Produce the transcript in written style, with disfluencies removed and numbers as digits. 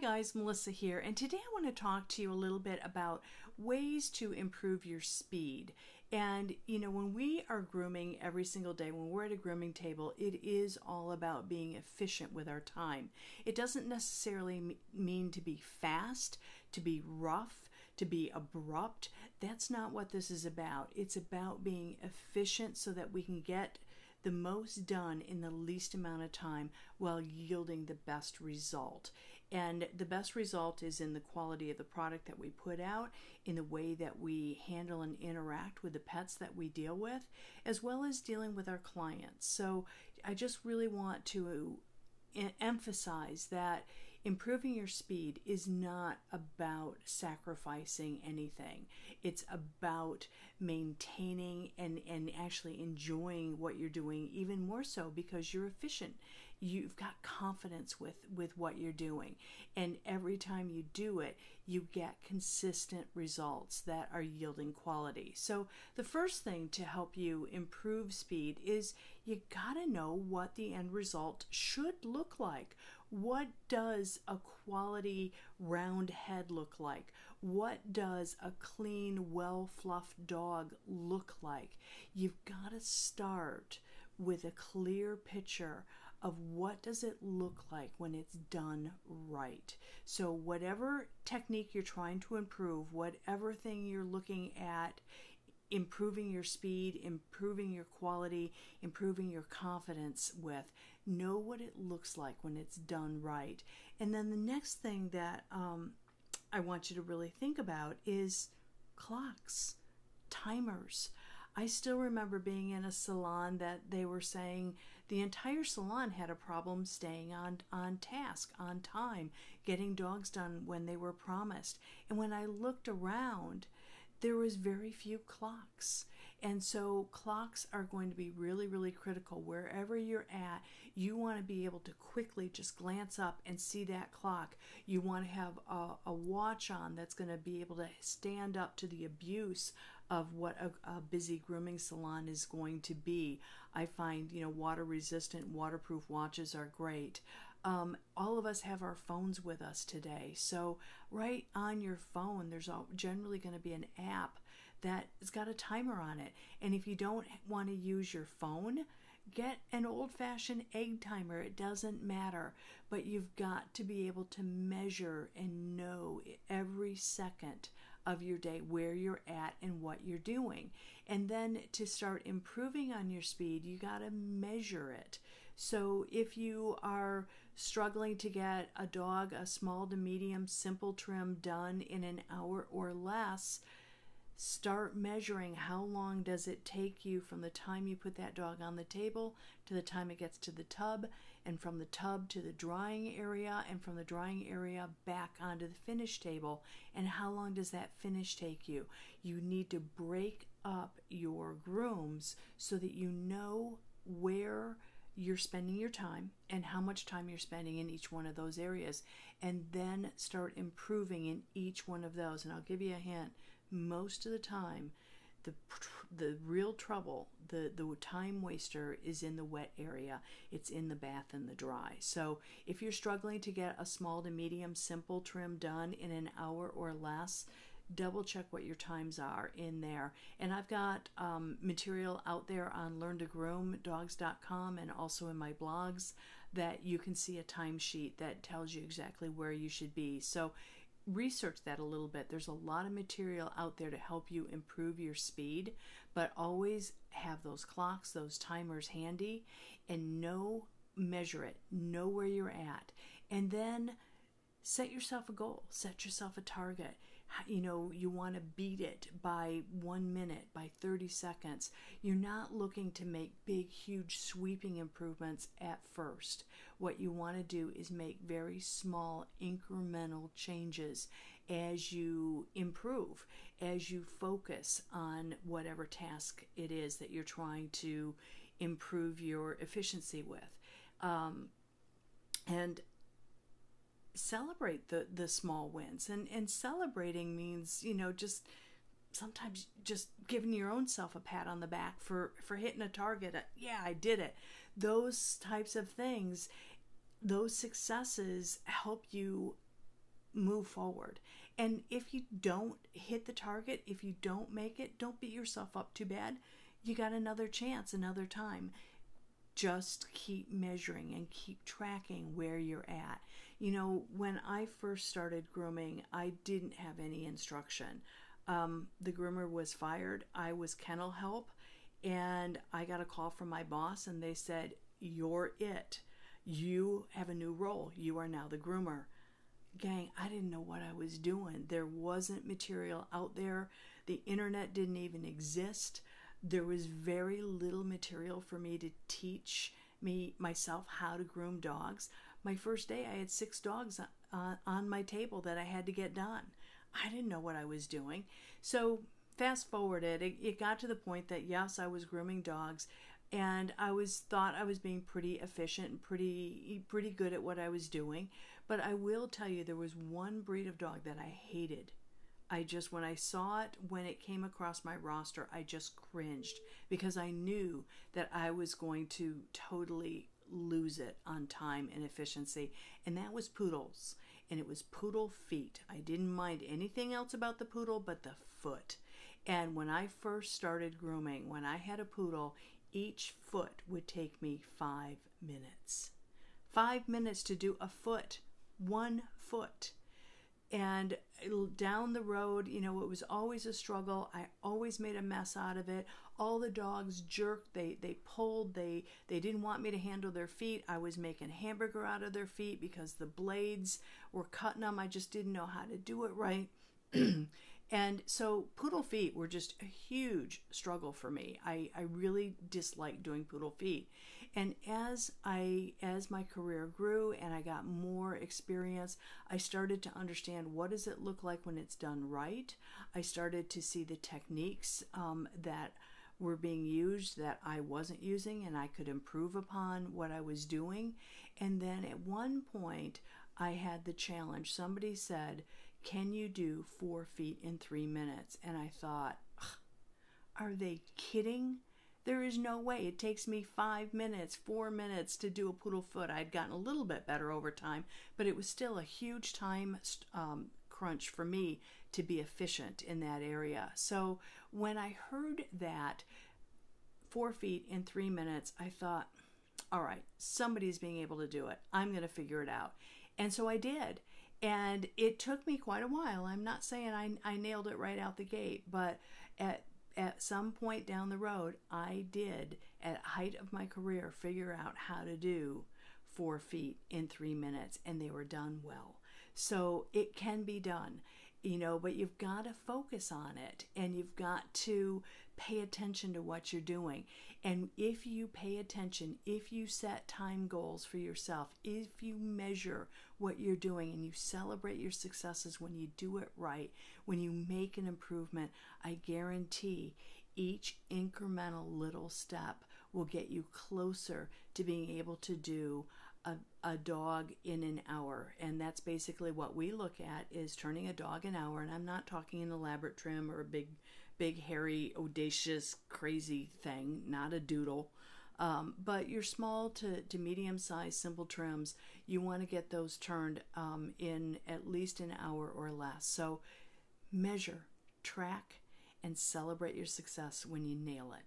guys, Melissa here, and today I want to talk to you a little bit about ways to improve your speed. And when we are grooming every single day, when we're at a grooming table, it is all about being efficient with our time. It doesn't necessarily mean to be fast, to be rough, to be abrupt. That's not what this is about. It's about being efficient so that we can get the most done in the least amount of time while yielding the best result. And the best result is in the quality of the product that we put out, in the way that we handle and interact with the pets that we deal with, as well as dealing with our clients. So I just really want to emphasize that improving your speed is not about sacrificing anything. It's about maintaining and actually enjoying what you're doing even more so because you're efficient. You've got confidence with what you're doing. And every time you do it, you get consistent results that are yielding quality. So the first thing to help you improve speed is you gotta know what the end result should look like. What does a quality round head look like? What does a clean, well-fluffed dog look like? You've got to start with a clear picture of what does it look like when it's done right. So whatever technique you're trying to improve, whatever thing you're looking at, improving your speed, improving your quality, improving your confidence with, know what it looks like when it's done right. And then the next thing that I want you to really think about is clocks, timers. I still remember being in a salon that they were saying the entire salon had a problem staying on task, on time, getting dogs done when they were promised. And when I looked around, there was very few clocks. And so clocks are going to be really, really critical. Wherever you're at, you want to be able to quickly just glance up and see that clock. You want to have a watch on that's going to be able to stand up to the abuse of what a busy grooming salon is going to be. I find, water resistant, waterproof watches are great. All of us have our phones with us today. So right on your phone, there's generally going to be an app that has got a timer on it. And if you don't want to use your phone, get an old-fashioned egg timer. It doesn't matter. But you've got to be able to measure and know every second of your day where you're at and what you're doing. And then to start improving on your speed, you got to measure it. So if you are struggling to get a dog, a small to medium simple trim done in an hour or less, start measuring how long does it take you from the time you put that dog on the table to the time it gets to the tub, and from the tub to the drying area, and from the drying area back onto the finish table, and how long does that finish take you? You need to break up your grooms so that you know where you're spending your time and how much time you're spending in each one of those areas, and then start improving in each one of those. And I'll give you a hint. Most of the time, the real trouble, the time waster is in the wet area. It's in the bath and the dry. So if you're struggling to get a small to medium simple trim done in an hour or less, double check what your times are in there. And I've got material out there on learntogroomdogs.com and also in my blogs that you can see a timesheet that tells you exactly where you should be. So research that a little bit. There's a lot of material out there to help you improve your speed, but always have those clocks, those timers handy, and measure it, know where you're at, and then set yourself a goal, set yourself a target. You want to beat it by 1 minute, by 30 seconds. You're not looking to make big, huge, sweeping improvements at first. What you want to do is make very small, incremental changes as you improve, as you focus on whatever task it is that you're trying to improve your efficiency with. And celebrate the small wins, and celebrating means just sometimes just giving your own self a pat on the back for hitting a target. Yeah, I did it. Those types of things, those successes help you move forward. And if you don't hit the target, if you don't make it, don't beat yourself up too bad. You got another chance, another time. Just keep measuring and keep tracking where you're at. You know, when I first started grooming, I didn't have any instruction. The groomer was fired. I was kennel help, and I got a call from my boss, and they said, "You're it. You have a new role. You are now the groomer." Gang, I didn't know what I was doing. There wasn't material out there. The internet didn't even exist. There was very little material for me to teach myself how to groom dogs. My first day, I had 6 dogs on my table that I had to get done. I didn't know what I was doing. So fast forwarded, it got to the point that yes, I was grooming dogs, and I thought I was being pretty efficient and pretty good at what I was doing. But I will tell you, there was one breed of dog that I hated. When I saw it, when it came across my roster, I just cringed because I knew that I was going to totally lose it on time and efficiency. And that was poodles. And it was poodle feet. I didn't mind anything else about the poodle but the foot. And when I first started grooming, when I had a poodle, each foot would take me 5 minutes. 5 minutes to do a foot. 1 foot. And down the road, you know, it was always a struggle. I always made a mess out of it. All the dogs jerked, they pulled, they didn't want me to handle their feet. I was making hamburger out of their feet because the blades were cutting them. I just didn't know how to do it right. And so poodle feet were just a huge struggle for me. I really disliked doing poodle feet. And as my career grew and I got more experience, I started to understand, what does it look like when it's done right? I started to see the techniques that were being used that I wasn't using, and I could improve upon what I was doing. And then at one point, I had the challenge. Somebody said, "Can you do 4 feet in 3 minutes?" And I thought, are they kidding? There is no way. It takes me 5 minutes, 4 minutes to do a poodle foot. I'd gotten a little bit better over time, but it was still a huge time crunch for me to be efficient in that area. So when I heard that 4 feet in 3 minutes, I thought, all right, somebody's being able to do it. I'm going to figure it out. And so I did. And it took me quite a while. I'm not saying I nailed it right out the gate, but at some point down the road, I did, at height of my career, figure out how to do 4 feet in 3 minutes, and they were done well. So it can be done, you know, but you've got to focus on it, and you've got to pay attention to what you're doing. And if you pay attention, if you set time goals for yourself, if you measure what you're doing and you celebrate your successes when you do it right, when you make an improvement, I guarantee each incremental little step will get you closer to being able to do a dog in an hour. And that's basically what we look at, is turning a dog an hour. And I'm not talking an elaborate trim or a big, hairy, audacious, crazy thing, not a doodle. But your small to medium-sized simple trims, you want to get those turned in at least an hour or less. So measure, track, and celebrate your success when you nail it.